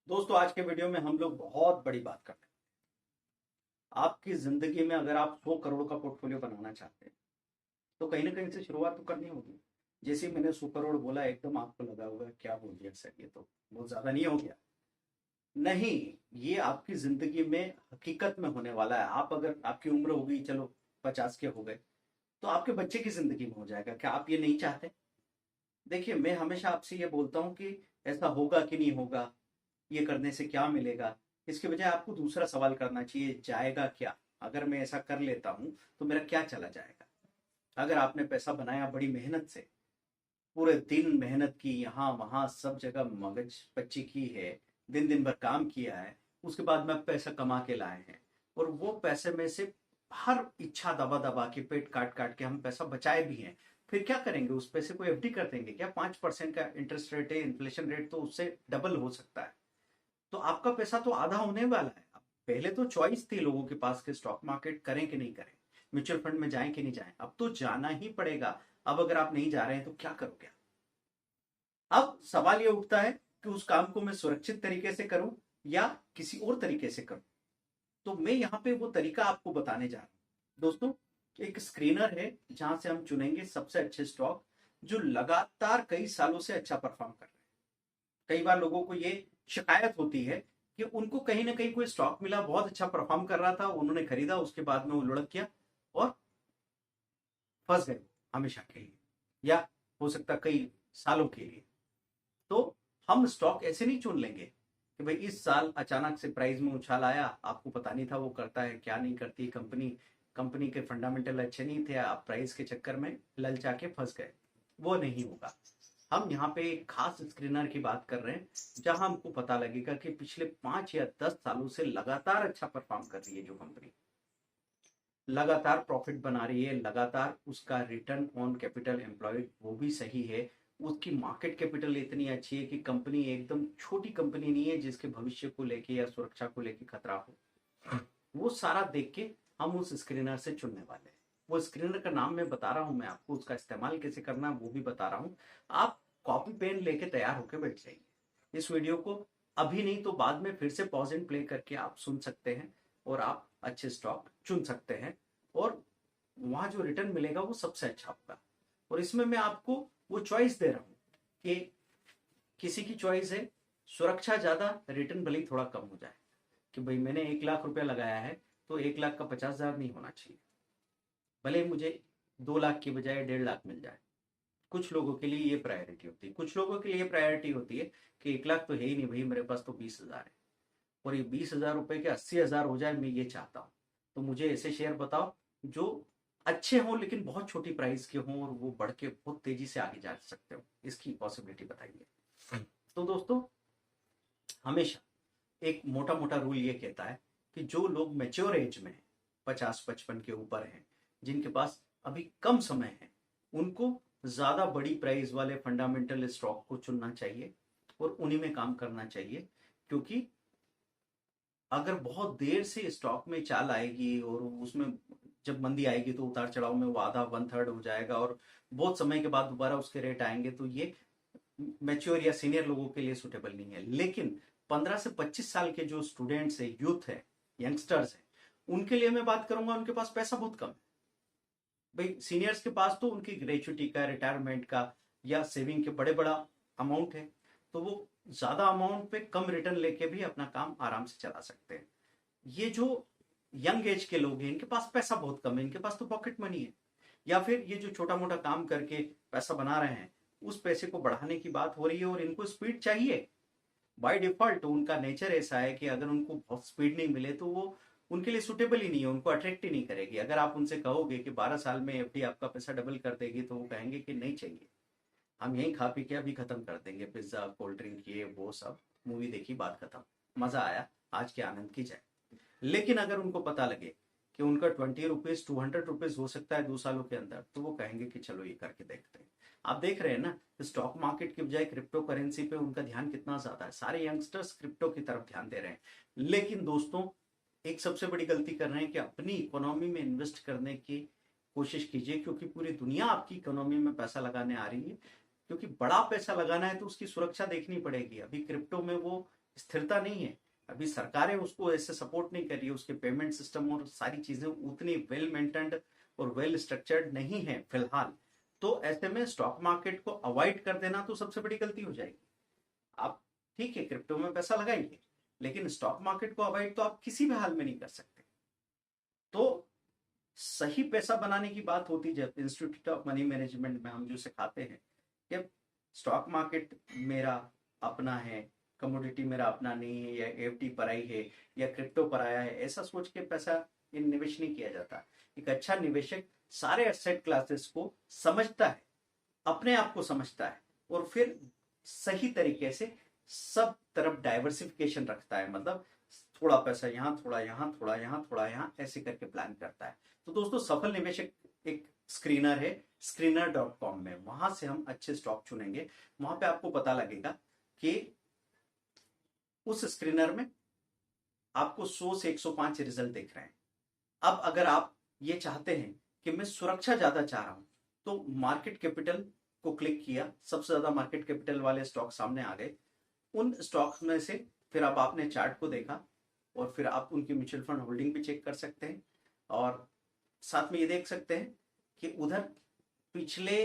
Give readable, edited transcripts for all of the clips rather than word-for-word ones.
दोस्तों, आज के वीडियो में हम लोग बहुत बड़ी बात करते हैं। आपकी जिंदगी में अगर आप 100 करोड़ का पोर्टफोलियो बनाना चाहते हैं तो कहीं ना कहीं से शुरुआत तो करनी होगी। जैसे ही मैंने 100 करोड़ बोला, एकदम आपको लगा होगा क्या बोल दिया सर, ये तो बहुत ज्यादा नहीं हो गया? नहीं, ये आपकी जिंदगी में हकीकत में होने वाला है। आप अगर आपकी उम्र होगी, चलो 50 के हो गए, तो आपके बच्चे की जिंदगी में हो जाएगा। क्या आप ये नहीं चाहते? देखिए, मैं हमेशा आपसे ये बोलता हूँ कि ऐसा होगा कि नहीं होगा, ये करने से क्या मिलेगा। इसके बजाय आपको दूसरा सवाल करना चाहिए, जाएगा क्या? अगर मैं ऐसा कर लेता हूं तो मेरा क्या चला जाएगा? अगर आपने पैसा बनाया बड़ी मेहनत से, पूरे दिन मेहनत की, यहाँ वहां सब जगह मगज पच्ची की है, दिन दिन भर काम किया है, उसके बाद में पैसा कमा के लाए हैं, और वो पैसे में से हर इच्छा दबा दबा के, पेट काट काट के हम पैसा बचाए भी हैं, फिर क्या करेंगे? उस पैसे को एफडी कर देंगे क्या? 5% का इंटरेस्ट रेट है, इन्फ्लेशन रेट तो उससे डबल हो सकता है। तो आपका पैसा तो आधा होने वाला है। अब पहले तो चॉइस थी लोगों के पास कि स्टॉक मार्केट करें कि नहीं करें, म्यूचुअल फंड में जाएं कि नहीं जाएं। अब तो जाना ही पड़ेगा। अब अगर आप नहीं जा रहे हैं तो क्या करोगे? अब सवाल ये उठता है कि उस काम को मैं सुरक्षित तरीके से करूं या किसी और तरीके से करूं। तो मैं यहाँ पे वो तरीका आपको बताने जा रहा हूं दोस्तों। एक स्क्रीनर है जहां से हम चुनेंगे सबसे अच्छे स्टॉक जो लगातार कई सालों से अच्छा परफॉर्म कर रहे हैं। कई बार लोगों को ये शिकायत होती है कि उनको कहीं ना कहीं कोई स्टॉक मिला, बहुत अच्छा परफॉर्म कर रहा था, उन्होंने खरीदा, उसके बाद में वो लुढ़क गया और फंस गए हमेशा के लिए, या हो सकता कई सालों के लिए। तो हम स्टॉक ऐसे नहीं चुन लेंगे कि भाई इस साल अचानक से प्राइस में उछाल आया, आपको पता नहीं था वो करता है क्या नहीं करती कंपनी, कंपनी के फंडामेंटल अच्छे नहीं थे, आप प्राइस के चक्कर में ललचा के फंस गए। वो नहीं होगा। हम यहाँ पे एक खास स्क्रीनर की बात कर रहे हैं जहां हमको पता लगेगा कि पिछले 5 या 10 सालों से लगातार अच्छा परफॉर्म कर रही है जो कंपनी, लगातार प्रॉफिट बना रही है, लगातार उसका रिटर्न ऑन कैपिटल एम्प्लॉयड वो भी सही है, उसकी मार्केट कैपिटल इतनी अच्छी है कि कंपनी एकदम छोटी कंपनी नहीं है जिसके भविष्य को लेके या सुरक्षा को लेके खतरा हो। वो सारा देख के हम उस स्क्रीनर से चुनने वाले हैं। वो स्क्रीनर का नाम मैं बता रहा हूं, मैं आपको उसका इस्तेमाल कैसे करना है वो भी बता रहा हूं। आप कॉपी पेन लेके तैयार होके बैठ जाइए। इस वीडियो को अभी नहीं तो बाद में फिर से पॉज एंड प्ले करके आप सुन सकते हैं, और आप अच्छे स्टॉक चुन सकते हैं, और वहां जो रिटर्न मिलेगा वो सबसे अच्छा होगा। और इसमें मैं आपको वो चॉइस दे रहा हूं कि किसी की चॉइस है सुरक्षा ज्यादा, रिटर्न भले ही थोड़ा कम हो जाए, कि भाई मैंने 1 लाख रुपया लगाया है तो 1 लाख का 50,000 नहीं होना चाहिए, भले मुझे 2 लाख की बजाय 1.5 लाख मिल जाए। कुछ लोगों के लिए ये प्रायोरिटी होती है, कुछ लोगों के लिए प्रायोरिटी होती है कि 1 लाख तो है ही नहीं भाई, मेरे पास तो 20,000 है, और ये 20,000 रुपए के 80,000 हो जाए, मैं ये चाहता हूँ। तो मुझे ऐसे शेयर बताओ जो अच्छे हों लेकिन बहुत छोटी प्राइस के हों, और वो बढ़ के बहुत तेजी से आगे जा सकते हो, इसकी पॉसिबिलिटी बताइए। तो दोस्तों, हमेशा एक मोटा मोटा रूल ये कहता है कि जो लोग मेच्योर एज में हैं, 50-55 के ऊपर हैं, जिनके पास अभी कम समय है, उनको ज्यादा बड़ी प्राइस वाले फंडामेंटल स्टॉक को चुनना चाहिए और उन्हीं में काम करना चाहिए। क्योंकि अगर बहुत देर से स्टॉक में चाल आएगी और उसमें जब मंदी आएगी तो उतार चढ़ाव में वो आधा 1/3 हो जाएगा, और बहुत समय के बाद दोबारा उसके रेट आएंगे, तो ये मैच्योर या सीनियर लोगों के लिए सुटेबल नहीं है। लेकिन 15 से 25 साल के जो स्टूडेंट्स है, यूथ है, यंगस्टर्स है, उनके लिए मैं बात करूंगा, उनके पास पैसा बहुत कम है। भाई सीनियर्स के पास तो उनकी ग्रेचुटी का, रिटायरमेंट का या सेविंग के बड़े बड़ा अमाउंट है, तो वो ज्यादा अमाउंट पे कम रिटर्न लेके भी अपना काम आराम से चला सकते हैं। ये जो यंग एज के लोग हैं, इनके पास पैसा बहुत कम है, इनके पास तो पॉकेट मनी है, या फिर ये जो छोटा मोटा काम करके पैसा बना रहे हैं, उस पैसे को बढ़ाने की बात हो रही है और इनको स्पीड चाहिए। बाय डिफॉल्ट उनका नेचर ऐसा है कि अगर उनको बहुत स्पीड नहीं मिले तो वो उनके लिए सुटेबल ही नहीं है, उनको अट्रैक्ट ही नहीं करेगी। अगर आप उनसे कहोगे कि 12 साल में एफडी आपका पैसा डबल कर देगी, तो वो कहेंगे कि नहीं चाहिए, हम यही खा पी के अभी खत्म कर देंगे, पिज्जा कोल्ड ड्रिंक ये वो सब, मूवी देखी बात खत्म, मजा आया, आज के आनंद की जाए। लेकिन अगर उनको पता लगे कि उनका 20 रुपीज 200 रुपीज हो सकता है 2 सालों के अंदर, तो वो कहेंगे कि चलो ये करके देखते हैं। आप देख रहे हैं ना, स्टॉक मार्केट की बजाय क्रिप्टो करेंसी पे उनका ध्यान कितना ज्यादा है, सारे यंगस्टर्स क्रिप्टो की तरफ ध्यान दे रहे हैं। लेकिन दोस्तों, एक सबसे बड़ी गलती कर रहे हैं कि अपनी इकोनॉमी में इन्वेस्ट करने की कोशिश कीजिए, क्योंकि पूरी दुनिया आपकी इकोनॉमी में पैसा लगाने आ रही है। क्योंकि बड़ा पैसा लगाना है तो उसकी सुरक्षा देखनी पड़ेगी। अभी क्रिप्टो में वो स्थिरता नहीं है। अभी सरकारें उसको ऐसे सपोर्ट नहीं कर रही है, उसके पेमेंट सिस्टम और सारी चीजें उतनी वेल मेंटेन्ड और वेल स्ट्रक्चर्ड नहीं है फिलहाल। तो ऐसे में स्टॉक मार्केट को अवॉइड कर देना तो सबसे बड़ी गलती हो जाएगी। आप ठीक है क्रिप्टो में पैसा लगाइए, लेकिन स्टॉक मार्केट को अवॉइड तो आप किसी भी हाल में नहीं कर सकते। तो सही पैसा बनाने की बात होती है जब इंस्टीट्यूट ऑफ मनी मैनेजमेंट में हम जो सिखाते हैं कि स्टॉक मार्केट मेरा अपना है, कमोडिटी मेरा अपना नहीं है, या एफडी पराई है, या क्रिप्टो पराया है, ऐसा सोच के पैसा इन निवेश नहीं किया जाता। एक अच्छा निवेशक सारे एसेट क्लासेस को समझता है, अपने आप को समझता है, और फिर सही तरीके से सब तरफ डाइवर्सिफिकेशन रखता है। मतलब थोड़ा पैसा यहाँ, थोड़ा यहाँ, थोड़ा यहाँ, थोड़ा यहाँ, ऐसे करके प्लान करता है। तो दोस्तों सफल निवेशक एक स्क्रीनर है, screener.com में, वहां से हम अच्छे स्टॉक चुनेंगे। वहां पे आपको पता लगेगा कि उस स्क्रीनर में आपको 100 से 105 रिजल्ट दिख रहे हैं। अब अगर आप ये चाहते हैं कि मैं सुरक्षा ज्यादा चाह रहा हूं, तो मार्केट कैपिटल को क्लिक किया, सबसे ज्यादा मार्केट कैपिटल वाले स्टॉक सामने आ गए। उन स्टॉक्स में से फिर अब आपने चार्ट को देखा, और फिर आप उनकी म्यूचुअल फंड होल्डिंग भी चेक कर सकते हैं, और साथ में ये देख सकते हैं कि उधर पिछले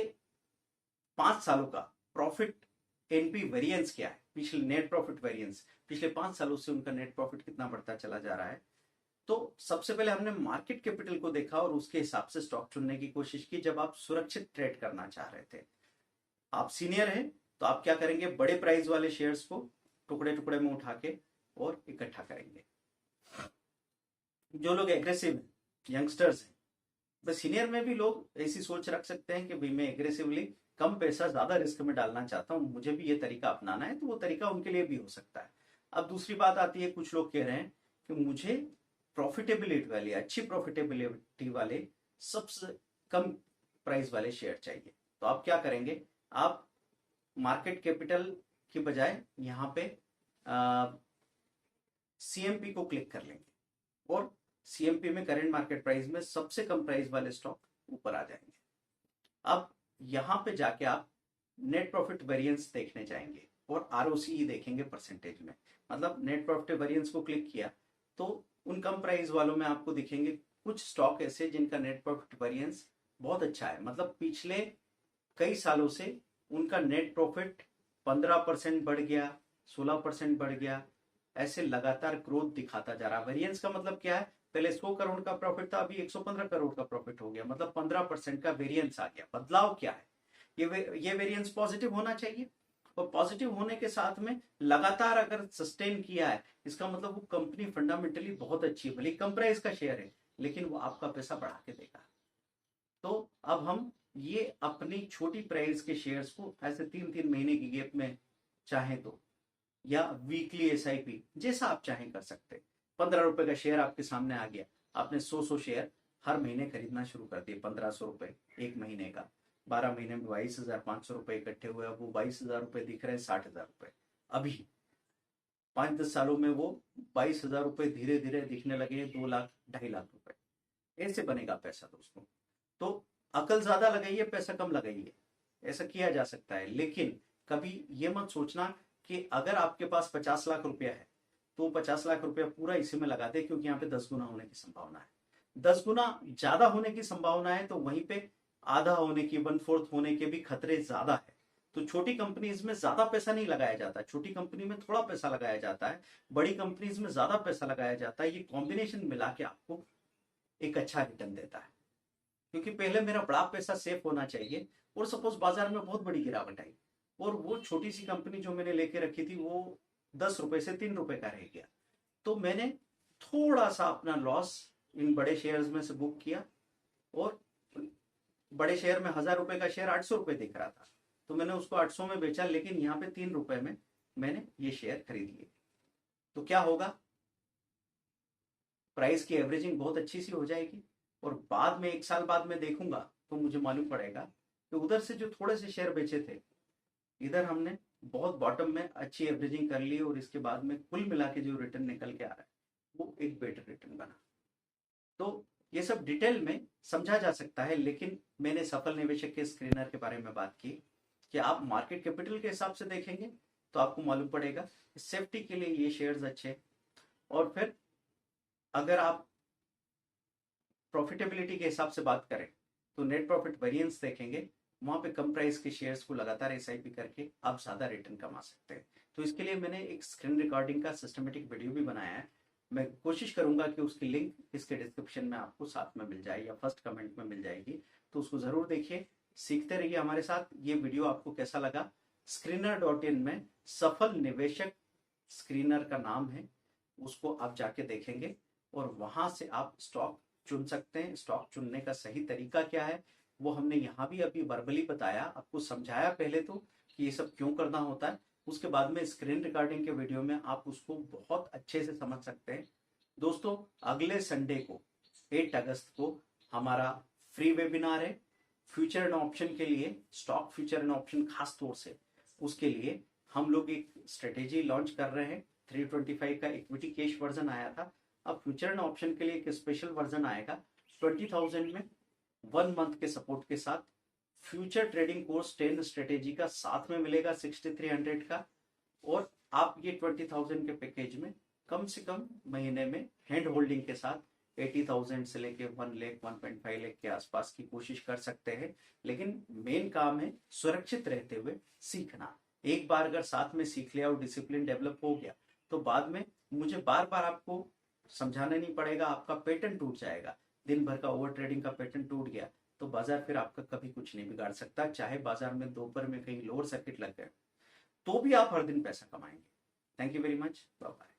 5 सालों का प्रॉफिट एनपी वेरिएंस क्या है, पिछले नेट प्रॉफिट वेरिएंस, पिछले 5 सालों से उनका नेट प्रॉफिट कितना बढ़ता चला जा रहा है। तो सबसे पहले हमने मार्केट कैपिटल को देखा और उसके हिसाब से स्टॉक चुनने की कोशिश की जब आप सुरक्षित ट्रेड करना चाह रहे थे। आप सीनियर हैं तो आप क्या करेंगे, बड़े प्राइस वाले शेयर्स को टुकड़े टुकड़े में उठा के और इकट्ठा करेंगे। जो लोग एग्रेसिव हैं, यंगस्टर्स हैं, बस सीनियर में भी लोग ऐसी सोच रख सकते हैं कि भाई मैं एग्रेसिवली कम पैसा ज्यादा रिस्क में डालना चाहता हूं, मुझे भी ये तरीका अपनाना है, तो वो तरीका उनके लिए भी हो सकता है। अब दूसरी बात आती है, कुछ लोग कह रहे हैं कि मुझे प्रॉफिटेबिलिटी वाले, अच्छी प्रॉफिटेबिलिटी वाले, सबसे कम प्राइस वाले शेयर चाहिए। तो आप क्या करेंगे, आप मार्केट कैपिटल की बजाय यहाँ पे सीएमपी को क्लिक कर लेंगे, और सीएमपी में करंट मार्केट प्राइस में सबसे कम प्राइस वाले स्टॉक ऊपर आ जाएंगे। अब यहां पे जाके आप नेट प्रॉफिट वेरिएंस देखने जाएंगे और आरओसीई देखेंगे परसेंटेज में। मतलब नेट प्रॉफिट वेरिएंस को क्लिक किया तो उन कम प्राइस वालों में आपको दिखेंगे कुछ स्टॉक ऐसे जिनका नेट प्रॉफिट वेरिएंस बहुत अच्छा है। मतलब पिछले कई सालों से उनका नेट प्रॉफिट 15% बढ़ गया, 16% बढ़ गया, ऐसे लगातार ग्रोथ दिखाता जा रहा। वेरिएंस का मतलब क्या है, पहले 100 करोड़ का प्रॉफिट था, अभी 115 करोड़ का प्रॉफिट हो गया, मतलब 15% का वेरिएंस आ गया। बदलाव क्या है, ये वेरिएंस पॉजिटिव होना चाहिए, और पॉजिटिव होने के साथ में लगातार अगर सस्टेन किया है, इसका मतलब वो कंपनी फंडामेंटली बहुत अच्छी है। भले कम प्राइस का शेयर है, लेकिन वो आपका पैसा बढ़ा के देगा। तो अब हम ये अपनी छोटी प्राइस के शेयर्स को ऐसे 3-3 महीने की गैप में चाहे तो, या वीकली एसआईपी, जैसा आप चाहें कर सकते हैं। 15 रुपए का शेयर आपके सामने आ गया, आपने 100 शेयर हर महीने खरीदना शुरू कर दिए, 1500 रुपए एक महीने का, 12 महीने में 22,500 रुपए इकट्ठे हुए। अब वो 22,000 रुपए दिख रहे हैं 60,000 रुपए। अभी 5-10 सालों में वो 22,000 रुपए धीरे धीरे दिखने लगे 2 लाख 2.5 लाख रुपए। ऐसे बनेगा पैसा दोस्तों। तो अकल ज्यादा लगाइए, पैसा कम लगाइए, ऐसा किया जा सकता है। लेकिन कभी ये मत सोचना कि अगर आपके पास 50 लाख रुपया है तो 50 लाख रुपया पूरा इसी में लगा दे, क्योंकि यहाँ पे 10 गुना होने की संभावना है। 10 गुना ज्यादा होने की संभावना है, तो वहीं पे आधा होने की, 1/4 होने के भी खतरे ज्यादा है। तो छोटी कंपनीज में ज्यादा पैसा नहीं लगाया जाता, छोटी कंपनी में थोड़ा पैसा लगाया जाता है, बड़ी कंपनीज में ज्यादा पैसा लगाया जाता है। ये कॉम्बिनेशन मिला के आपको एक अच्छा रिटर्न देता है। क्योंकि पहले मेरा बड़ा पैसा सेफ होना चाहिए, और सपोज बाजार में बहुत बड़ी गिरावट आई और वो छोटी सी कंपनी जो मैंने लेके रखी थी वो 10 रुपए से 3 रुपए का रह गया, तो मैंने थोड़ा सा अपना लॉस इन बड़े शेयर्स में से बुक किया, और बड़े शेयर में 1000 रुपए का शेयर 800 रुपए दिख रहा था, तो मैंने उसको 800 में बेचा, लेकिन यहाँ पे 3 रुपए में मैंने ये शेयर खरीद लिए। तो क्या होगा, प्राइस की एवरेजिंग बहुत अच्छी सी हो जाएगी, और बाद में 1 साल बाद में देखूंगा तो मुझे मालूम पड़ेगा कि उधर से जो थोड़े से शेयर बेचे थे, इधर हमने बहुत बॉटम में अच्छी एवरेजिंग कर ली, और इसके बाद में कुल मिला के जो रिटर्न निकल के आ रहा है वो एक बेटर रिटर्न बना। तो ये सब डिटेल में समझा जा सकता है, लेकिन मैंने सफल निवेशक के स्क्रीनर के बारे में बात की कि आप मार्केट कैपिटल के हिसाब से देखेंगे तो आपको मालूम पड़ेगा सेफ्टी के लिए ये शेयर्स अच्छे। और फिर अगर आप प्रॉफिटेबिलिटी के हिसाब से बात करें तो नेट प्रॉफिट वेरिएंस देखेंगे, वहां पे कम प्राइस के शेयर्स को लगातार एसआईपी करके आप ज्यादा रिटर्न कमा सकते हैं। तो इसके लिए मैंने एक स्क्रीन रिकॉर्डिंग का सिस्टमेटिक वीडियो भी बनाया है, मैं कोशिश करूंगा कि उसकी लिंक इसके डिस्क्रिप्शन में आपको साथ में मिल जाए या फर्स्ट कमेंट में मिल जाएगी, तो उसको जरूर देखिए, सीखते रहिए हमारे साथ। ये वीडियो आपको कैसा लगा? screener.in में सफल निवेशक स्क्रीनर का नाम है, उसको आप जाके देखेंगे और वहां से आप स्टॉक चुन सकते हैं। स्टॉक चुनने का सही तरीका क्या है वो हमने यहाँ भी अभी वर्बली बताया, आपको समझाया पहले तो कि ये सब क्यों करना होता है, उसके बाद में स्क्रीन रिकॉर्डिंग के वीडियो में आप उसको बहुत अच्छे से समझ सकते हैं। दोस्तों अगले संडे को 8 अगस्त को हमारा फ्री वेबिनार है फ्यूचर एंड ऑप्शन के लिए, स्टॉक फ्यूचर एंड ऑप्शन खास तौर से उसके लिए हम लोग एक स्ट्रेटेजी लॉन्च कर रहे हैं। 325 का इक्विटी कैश वर्जन आया था, अब फ्यूचर एंड ऑप्शन के लिए एक स्पेशल वर्जन आएगा 20,000 में 1 मंथ के सपोर्ट के साथ। फ्यूचर ट्रेडिंग कोर्स 10 स्ट्रेटेजी का साथ में मिलेगा 6300 का, और आप ये 20,000 के पैकेज में कम से कम महीने में हैंड होल्डिंग के साथ 80,000 से लेके 1 लाख 1.5 लाख के आसपास की कोशिश कर सकते हैं। लेकिन मेन काम है सुरक्षित रहते हुए सीखना। एक बार अगर साथ में सीख लिया और डिसिप्लिन डेवलप हो गया तो बाद में मुझे बार बार आपको समझाना नहीं पड़ेगा, आपका पैटर्न टूट जाएगा। दिन भर का ओवर ट्रेडिंग का पैटर्न टूट गया तो बाजार फिर आपका कभी कुछ नहीं बिगाड़ सकता, चाहे बाजार में दोपहर में कहीं लोअर सर्किट लग गए तो भी आप हर दिन पैसा कमाएंगे। Thank you very much, bye bye.